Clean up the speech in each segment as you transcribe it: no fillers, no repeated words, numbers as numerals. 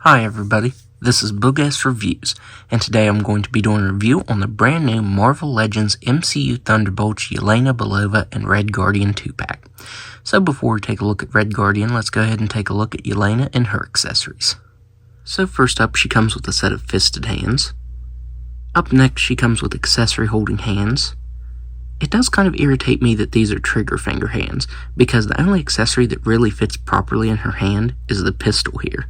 Hi everybody, this is Boogass Reviews, and today I'm going to be doing a review on the brand new Marvel Legends MCU Thunderbolts Yelena Belova and Red Guardian 2-pack. So before we take a look at Red Guardian, let's go ahead and take a look at Yelena and her accessories. So first up, she comes with a set of fisted hands. Up next, she comes with accessory holding hands. It does kind of irritate me that these are trigger finger hands, because the only accessory that really fits properly in her hand is the pistol here.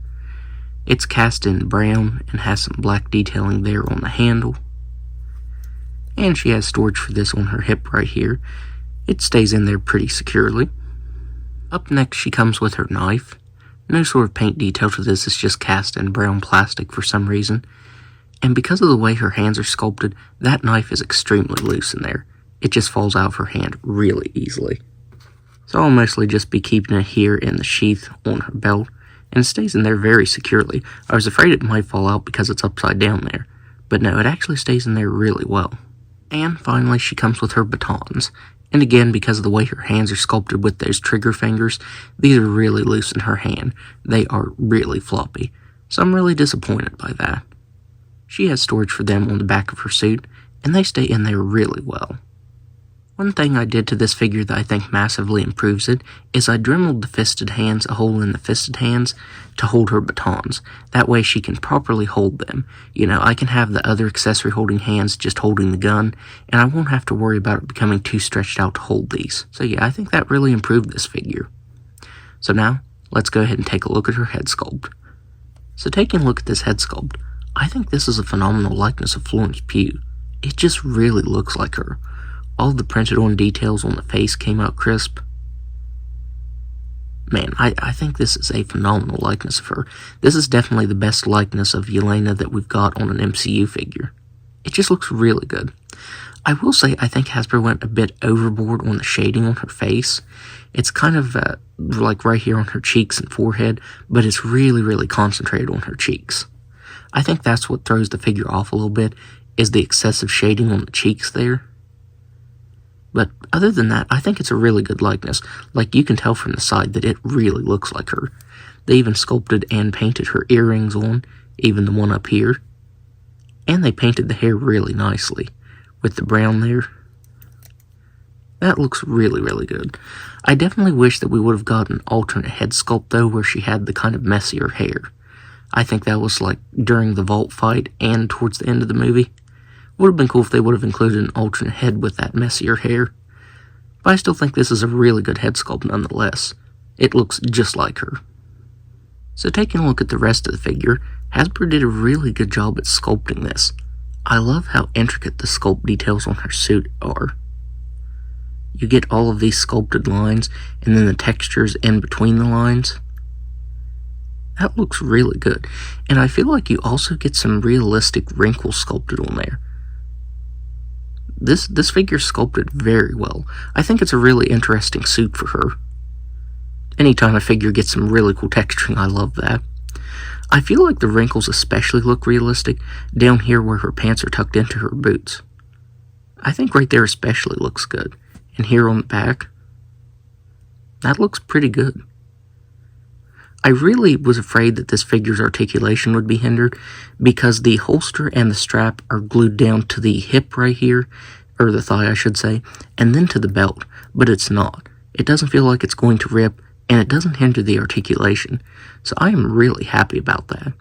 It's cast in brown and has some black detailing there on the handle. And she has storage for this on her hip right here. It stays in there pretty securely. Up next, she comes with her knife. No sort of paint detail to this, it's just cast in brown plastic for some reason. And because of the way her hands are sculpted, that knife is extremely loose in there. It just falls out of her hand really easily. So I'll mostly just be keeping it here in the sheath on her belt. And it stays in there very securely. I was afraid it might fall out because it's upside down there, but no, it actually stays in there really well. And finally, she comes with her batons. And again, because of the way her hands are sculpted with those trigger fingers, these are really loose in her hand. They are really floppy, so I'm really disappointed by that. She has storage for them on the back of her suit, and they stay in there really well. One thing I did to this figure that I think massively improves it is I dremeled the fisted hands a hole in the fisted hands to hold her batons. That way she can properly hold them. You know, I can have the other accessory holding hands just holding the gun, and I won't have to worry about it becoming too stretched out to hold these. So yeah, I think that really improved this figure. So now, let's go ahead and take a look at her head sculpt. So taking a look at this head sculpt, I think this is a phenomenal likeness of Florence Pugh. It just really looks like her. All the printed on details on the face came out crisp. Man, I think this is a phenomenal likeness of her. This is definitely the best likeness of Yelena that we've got on an MCU figure. It just looks really good. I will say I think Hasbro went a bit overboard on the shading on her face. It's kind of like right here on her cheeks and forehead, but it's really concentrated on her cheeks. I think that's what throws the figure off a little bit, is the excessive shading on the cheeks there. But other than that, I think it's a really good likeness. Like, you can tell from the side that it really looks like her. They even sculpted and painted her earrings on, even the one up here. And they painted the hair really nicely, with the brown there. That looks really good. I definitely wish that we would have got an alternate head sculpt, though, where she had the kind of messier hair. I think that was like during the vault fight and towards the end of the movie. Would have been cool if they would have included an alternate head with that messier hair. But I still think this is a really good head sculpt nonetheless. It looks just like her. So taking a look at the rest of the figure, Hasbro did a really good job at sculpting this. I love how intricate the sculpt details on her suit are. You get all of these sculpted lines, and then the textures in between the lines. That looks really good. And I feel like you also get some realistic wrinkles sculpted on there. This figure sculpted very well. I think it's a really interesting suit for her. Anytime a figure gets some really cool texturing, I love that. I feel like the wrinkles especially look realistic down here where her pants are tucked into her boots. I think right there especially looks good. And here on the back, that looks pretty good. I really was afraid that this figure's articulation would be hindered because the holster and the strap are glued down to the hip right here, or the thigh I should say, and then to the belt, but it's not. It doesn't feel like it's going to rip, and it doesn't hinder the articulation, so I am really happy about that.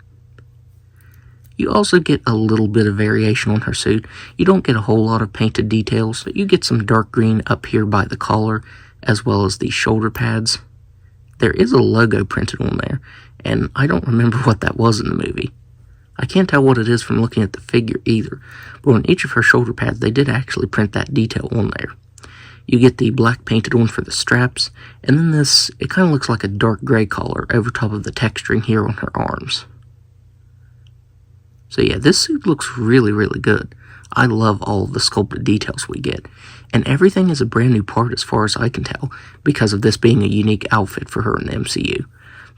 You also get a little bit of variation on her suit. You don't get a whole lot of painted details, but you get some dark green up here by the collar, as well as the shoulder pads. There is a logo printed on there, and I don't remember what that was in the movie. I can't tell what it is from looking at the figure either, but on each of her shoulder pads they did actually print that detail on there. You get the black painted on for the straps, and then this, it kind of looks like a dark gray collar over top of the texturing here on her arms. So yeah, this suit looks really good. I love all of the sculpted details we get, and everything is a brand new part as far as I can tell, because of this being a unique outfit for her in the MCU.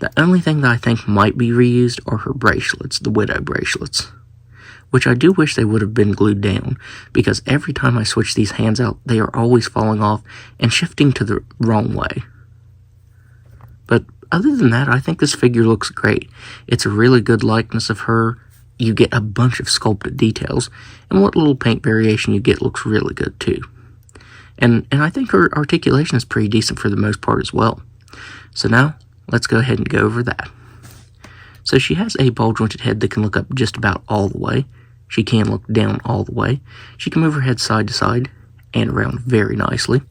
The only thing that I think might be reused are her bracelets, the Widow bracelets, which I do wish they would have been glued down, because every time I switch these hands out, they are always falling off and shifting to the wrong way. But other than that, I think this figure looks great. It's a really good likeness of her. You get a bunch of sculpted details, and what little paint variation you get looks really good too. And I think her articulation is pretty decent for the most part as well. So now, let's go ahead and go over that. So she has a ball-jointed head that can look up just about all the way. She can look down all the way. She can move her head side to side and around very nicely.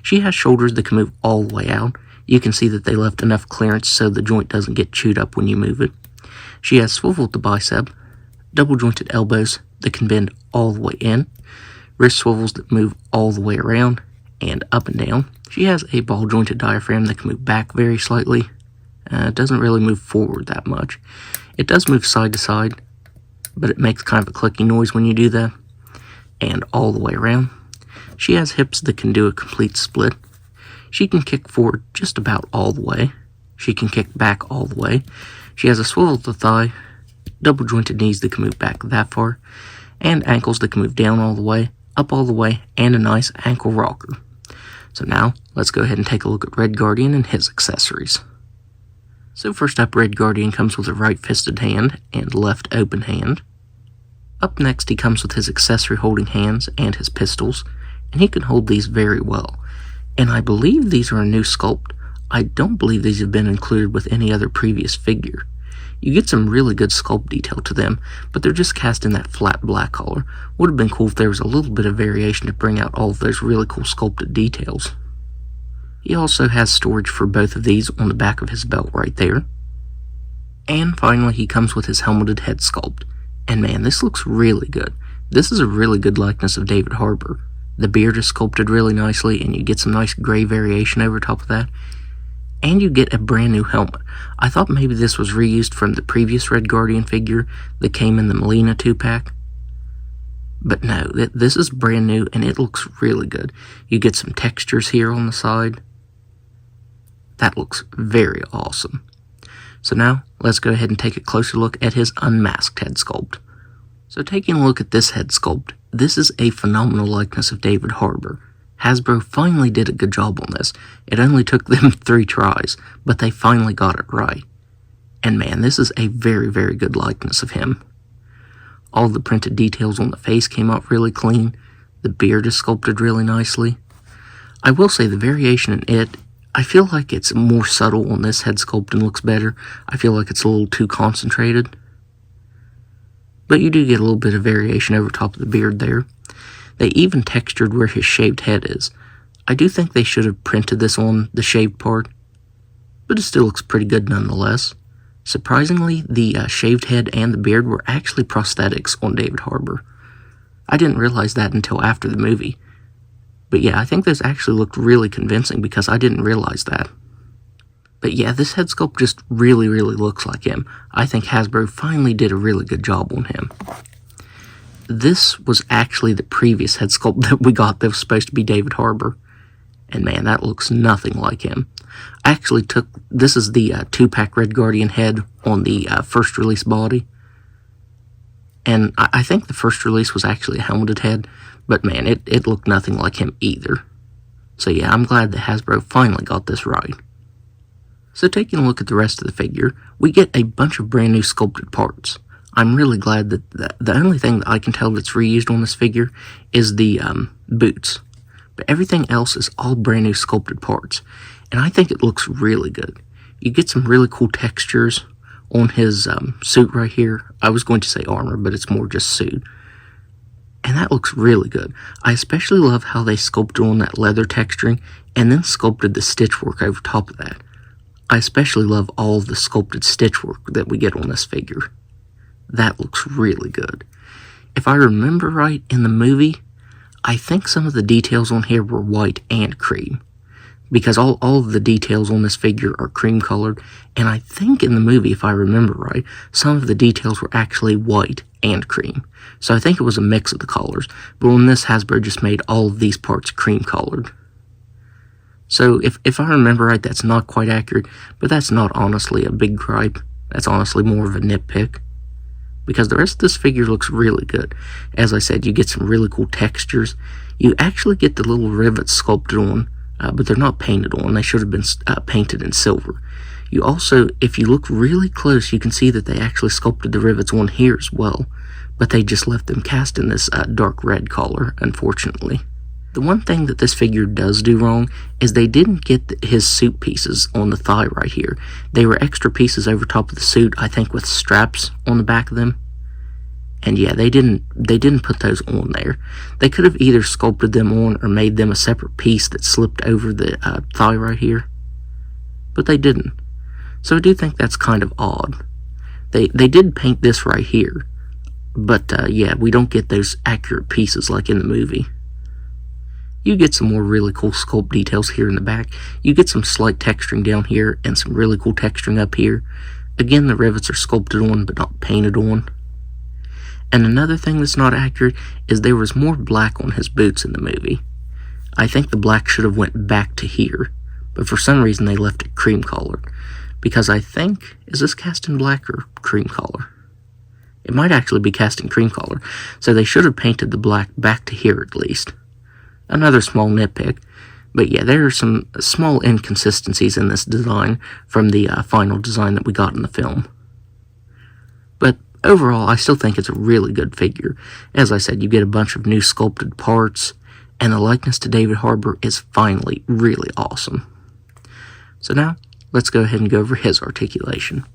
She has shoulders that can move all the way out. You can see that they left enough clearance so the joint doesn't get chewed up when you move it. She has swivel at the bicep, double-jointed elbows that can bend all the way in, wrist swivels that move all the way around and up and down. She has a ball-jointed diaphragm that can move back very slightly. It doesn't really move forward that much. It does move side to side, but it makes kind of a clicky noise when you do that, and all the way around. She has hips that can do a complete split. She can kick forward just about all the way. She can kick back all the way. She has a swivel at the thigh, double-jointed knees that can move back that far, and ankles that can move down all the way, up all the way, and a nice ankle rocker. So now, let's go ahead and take a look at Red Guardian and his accessories. So first up, Red Guardian comes with a right-fisted hand and left open hand. Up next, he comes with his accessory holding hands and his pistols, and he can hold these very well. And I believe these are a new sculpt. I don't believe these have been included with any other previous figure. You get some really good sculpt detail to them, but they're just cast in that flat black color. Would have been cool if there was a little bit of variation to bring out all of those really cool sculpted details. He also has storage for both of these on the back of his belt right there. And finally, he comes with his helmeted head sculpt. And man, this looks really good. This is a really good likeness of David Harbour. The beard is sculpted really nicely, and you get some nice gray variation over top of that. And you get a brand new helmet. I thought maybe this was reused from the previous Red Guardian figure that came in the Yelena 2-pack. But no, this is brand new, and it looks really good. You get some textures here on the side. That looks very awesome. So now, let's go ahead and take a closer look at his unmasked head sculpt. So taking a look at this head sculpt, this is a phenomenal likeness of David Harbour. Hasbro finally did a good job on this. It only took them 3 tries, but they finally got it right. And man, this is a very, very good likeness of him. All the printed details on the face came out really clean. The beard is sculpted really nicely. I will say the variation in it, I feel like it's more subtle on this head sculpt and looks better. I feel like it's a little too concentrated. But you do get a little bit of variation over top of the beard there. They even textured where his shaved head is. I do think they should have printed this on the shaved part, but it still looks pretty good nonetheless. Surprisingly, the shaved head and the beard were actually prosthetics on David Harbour. I didn't realize that until after the movie. But yeah, I think this actually looked really convincing because I didn't realize that. But yeah, this head sculpt just really, really looks like him. I think Hasbro finally did a really good job on him. This was actually the previous head sculpt that we got that was supposed to be David Harbour. And man, that looks nothing like him. I actually this is the 2-pack Red Guardian head on the first release body. And I think the first release was actually a helmeted head, but man, it looked nothing like him either. So yeah, I'm glad that Hasbro finally got this right. So taking a look at the rest of the figure, we get a bunch of brand new sculpted parts. I'm really glad that the only thing that I can tell that's reused on this figure is the boots. But everything else is all brand new sculpted parts, and I think it looks really good. You get some really cool textures on his suit right here. I was going to say armor, but it's more just suit. And that looks really good. I especially love how they sculpted on that leather texturing and then sculpted the stitch work over top of that. I especially love all of the sculpted stitch work that we get on this figure. That looks really good. If I remember right, in the movie, I think some of the details on here were white and cream. Because all of the details on this figure are cream colored, and I think in the movie, if I remember right, some of the details were actually white and cream. So I think it was a mix of the colors, but on this, Hasbro just made all of these parts cream colored. So if I remember right, that's not quite accurate, but that's not honestly a big gripe. That's honestly more of a nitpick. Because the rest of this figure looks really good. As I said, you get some really cool textures. You actually get the little rivets sculpted on, but they're not painted on. They should have been painted in silver. You also, if you look really close, you can see that they actually sculpted the rivets on here as well, but they just left them cast in this dark red color, unfortunately. The one thing that this figure does do wrong is they didn't get his suit pieces on the thigh right here. They were extra pieces over top of the suit, I think with straps on the back of them. And yeah, they didn't put those on there. They could have either sculpted them on or made them a separate piece that slipped over the thigh right here. But they didn't. So I do think that's kind of odd. They did paint this right here. But yeah, we don't get those accurate pieces like in the movie. You get some more really cool sculpt details here in the back. You get some slight texturing down here and some really cool texturing up here. Again, the rivets are sculpted on but not painted on. And another thing that's not accurate is there was more black on his boots in the movie. I think the black should have went back to here, but for some reason they left it cream colored. Because I think, is this cast in black or cream color? It might actually be cast in cream color, so they should have painted the black back to here at least. Another small nitpick, but yeah, there are some small inconsistencies in this design from the final design that we got in the film. But overall, I still think it's a really good figure. As I said, you get a bunch of new sculpted parts, and the likeness to David Harbour is finally really awesome. So now, let's go ahead and go over his articulation.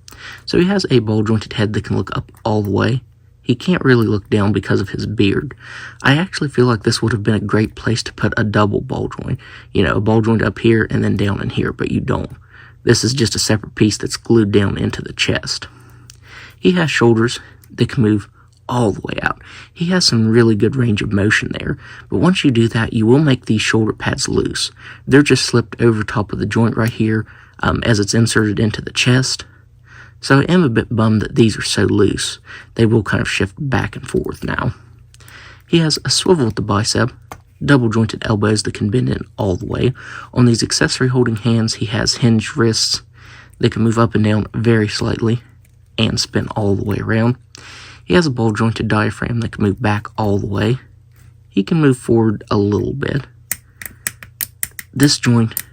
So he has a ball-jointed head that can look up all the way. He can't really look down because of his beard. I actually feel like this would have been a great place to put a double ball joint. You know, a ball joint up here and then down in here, but you don't. This is just a separate piece that's glued down into the chest. He has shoulders that can move all the way out. He has some really good range of motion there, but once you do that, you will make these shoulder pads loose. They're just slipped over top of the joint right here as it's inserted into the chest. So I am a bit bummed that these are so loose. They will kind of shift back and forth now. He has a swivel at the bicep, double jointed elbows that can bend in all the way. On these accessory holding hands, he has hinged wrists that can move up and down very slightly and spin all the way around. He has a ball jointed diaphragm that can move back all the way. He can move forward a little bit. This joint,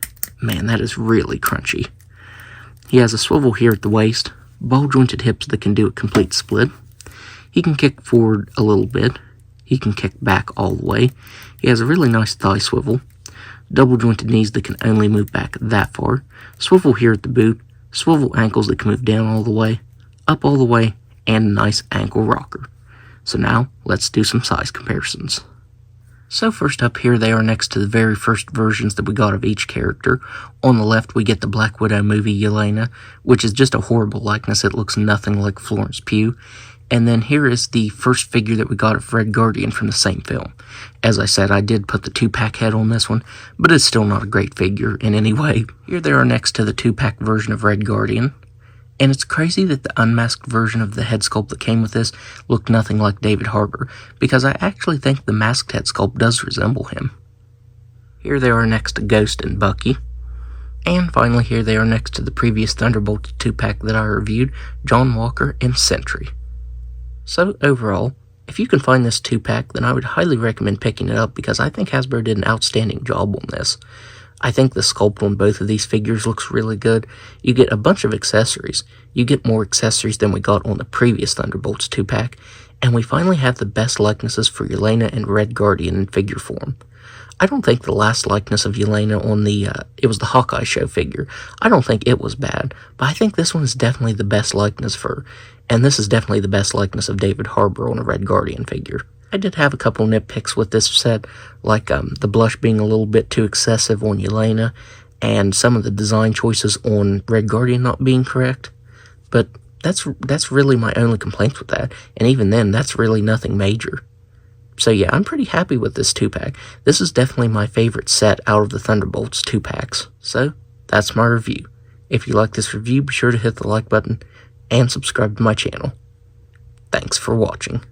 man, that is really crunchy. He has a swivel here at the waist, ball-jointed hips that can do a complete split. He can kick forward a little bit. He can kick back all the way. He has a really nice thigh swivel, double-jointed knees that can only move back that far, swivel here at the boot, swivel ankles that can move down all the way, up all the way, and a nice ankle rocker. So now, let's do some size comparisons. So first up here, they are next to the very first versions that we got of each character. On the left, we get the Black Widow movie Yelena, which is just a horrible likeness. It looks nothing like Florence Pugh. And then here is the first figure that we got of Red Guardian from the same film. As I said, I did put the 2-pack head on this one, but it's still not a great figure in any way. Here they are next to the 2-pack version of Red Guardian. And it's crazy that the unmasked version of the head sculpt that came with this looked nothing like David Harbour, because I actually think the masked head sculpt does resemble him. Here they are next to Ghost and Bucky. And finally here they are next to the previous Thunderbolts 2-pack that I reviewed, John Walker and Sentry. So overall, if you can find this 2-pack, then I would highly recommend picking it up because I think Hasbro did an outstanding job on this. I think the sculpt on both of these figures looks really good. You get a bunch of accessories. You get more accessories than we got on the previous Thunderbolts 2-pack. And we finally have the best likenesses for Yelena and Red Guardian in figure form. I don't think the last likeness of Yelena on it was the Hawkeye show figure. I don't think it was bad, but I think this one is definitely the best likeness for, and this is definitely the best likeness of David Harbour on a Red Guardian figure. I did have a couple nitpicks with this set, like the blush being a little bit too excessive on Yelena, and some of the design choices on Red Guardian not being correct, but that's really my only complaints with that, and even then, that's really nothing major. So yeah, I'm pretty happy with this 2-pack. This is definitely my favorite set out of the Thunderbolts 2-packs. So, that's my review. If you like this review, be sure to hit the like button and subscribe to my channel. Thanks for watching.